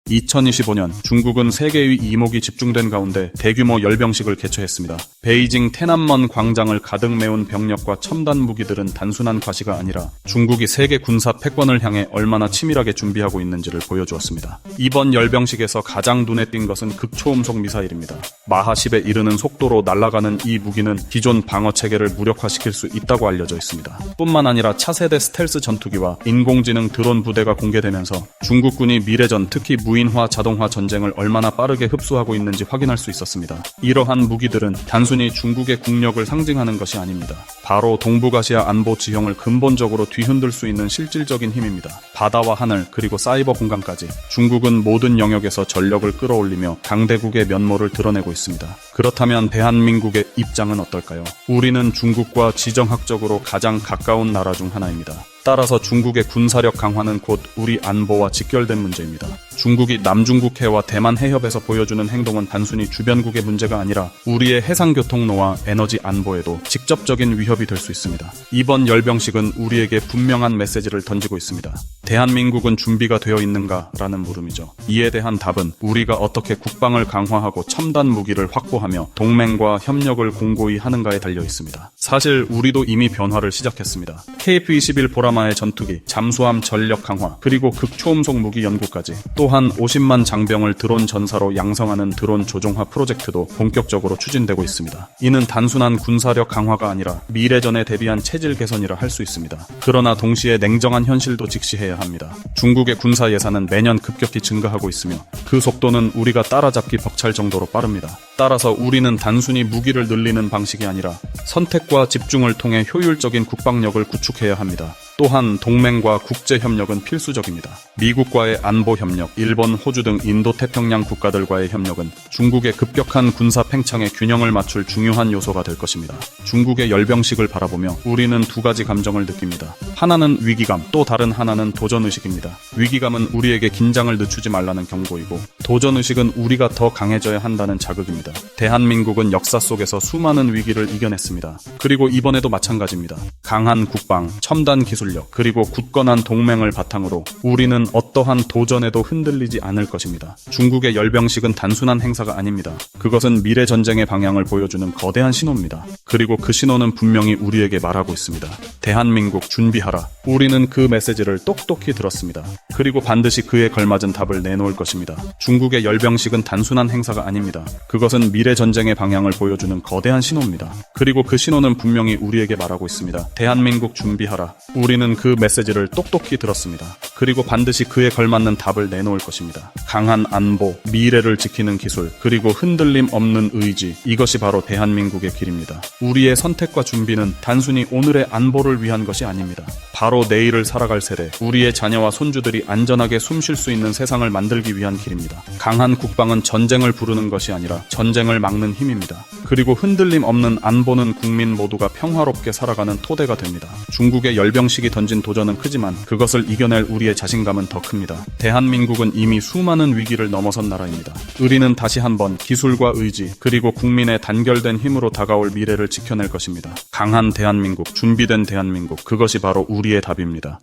2025년 중국은 세계의 이목이 집중된 가운데 대규모 열병식을 개최했습니다. 베이징 테난먼 광장을 가득 메운 병력과 첨단 무기들은 단순한 과시가 아니라 중국이 세계 군사 패권을 향해 얼마나 치밀하게 준비하고 있는지를 보여주었습니다. 이번 열병식에서 가장 눈에 띈 것은 극초음속 미사일입니다. 마하 10에 이르는 속도로 날아가는 이 무기는 기존 방어 체계를 무력화시킬 수 있다고 알려져 있습니다. 뿐만 아니라 차세대 스텔스 전투기와 인공지능 드론 부대가 공개되면서 중국군이 미래전, 특히 무인화 자동화 전쟁을 얼마나 빠르게 흡수하고 있는지 확인할 수 있었습니다. 이러한 무기들은 단순히 중국의 국력을 상징하는 것이 아닙니다. 바로 동북아시아 안보 지형을 근본적으로 뒤흔들 수 있는 실질적인 힘입니다. 바다와 하늘 그리고 사이버 공간까지 중국은 모든 영역에서 전력을 끌어올리며 강대국의 면모를 드러내고 있습니다. 그렇다면 대한민국의 입장은 어떨까요? 우리는 중국과 지정학적으로 가장 가까운 나라 중 하나입니다. 따라서 중국의 군사력 강화는 곧 우리 안보와 직결된 문제입니다. 중국이 남중국해와 대만 해협에서 보여주는 행동은 단순히 주변국의 문제가 아니라 우리의 해상교통로와 에너지 안보에도 직접적인 위협이 될 수 있습니다. 이번 열병식은 우리에게 분명한 메시지를 던지고 있습니다. 대한민국은 준비가 되어 있는가? 라는 물음이죠. 이에 대한 답은 우리가 어떻게 국방을 강화하고 첨단 무기를 확보하며 동맹과 협력을 공고히 하는가에 달려 있습니다. 사실 우리도 이미 변화를 시작했습니다. KF-21 보라마의 전투기, 잠수함 전력 강화, 그리고 극초음속 무기 연구까지, 또한 50만 장병을 드론 전사로 양성하는 드론 조종화 프로젝트도 본격적으로 추진되고 있습니다. 이는 단순한 군사력 강화가 아니라 미래전에 대비한 체질 개선이라 할 수 있습니다. 그러나 동시에 냉정한 현실도 직시해야 합니다. 중국의 군사 예산은 매년 급격히 증가하고 있으며 그 속도는 우리가 따라잡기 벅찰 정도로 빠릅니다. 따라서 우리는 단순히 무기를 늘리는 방식이 아니라 선택과 집중을 통해 효율적인 국방력을 구축해야 합니다. 또한 동맹과 국제협력은 필수적입니다. 미국과의 안보협력, 일본, 호주 등 인도태평양 국가들과의 협력은 중국의 급격한 군사 팽창에 균형을 맞출 중요한 요소가 될 것입니다. 중국의 열병식을 바라보며 우리는 두 가지 감정을 느낍니다. 하나는 위기감, 또 다른 하나는 도전의식입니다. 위기감은 우리에게 긴장을 늦추지 말라는 경고이고, 도전의식은 우리가 더 강해져야 한다는 자극입니다. 대한민국은 역사 속에서 수많은 위기를 이겨냈습니다. 그리고 이번에도 마찬가지입니다. 강한 국방, 첨단 기술, 그리고 굳건한 동맹을 바탕으로 우리는 어떠한 도전에도 흔들리지 않을 것입니다. 중국의 열병식은 단순한 행사가 아닙니다. 그것은 미래 전쟁의 방향을 보여주는 거대한 신호입니다. 그리고 그 신호는 분명히 우리에게 말하고 있습니다. 대한민국 준비하라. 우리는 그 메시지를 똑똑히 들었습니다. 그리고 반드시 그에 걸맞은 답을 내놓을 것입니다. 중국의 열병식은 단순한 행사가 아닙니다. 그것은 미래 전쟁의 방향을 보여주는 거대한 신호입니다. 그리고 그 신호는 분명히 우리에게 말하고 있습니다. 대한민국 준비하라. 우리는 그 메시지를 똑똑히 들었습니다. 그리고 반드시 그에 걸맞는 답을 내놓을 것입니다. 강한 안보, 미래를 지키는 기술, 그리고 흔들림 없는 의지, 이것이 바로 대한민국의 길입니다. 우리의 선택과 준비는 단순히 오늘의 안보를 위한 것이 아닙니다. 바로 내일을 살아갈 세대, 우리의 자녀와 손주들이 안전하게 숨 쉴 수 있는 세상을 만들기 위한 길입니다. 강한 국방은 전쟁을 부르는 것이 아니라 전쟁을 막는 힘입니다. 그리고 흔들림 없는 안보는 국민 모두가 평화롭게 살아가는 토대가 됩니다. 중국의 열병식이 던진 도전은 크지만 그것을 이겨낼 우리의 자신감은 더 큽니다. 대한민국은 이미 수많은 위기를 넘어선 나라입니다. 우리는 다시 한번 기술과 의지, 그리고 국민의 단결된 힘으로 다가올 미래를 지켜낼 것입니다. 강한 대한민국, 준비된 대한민국, 그것이 바로 우리의 답입니다.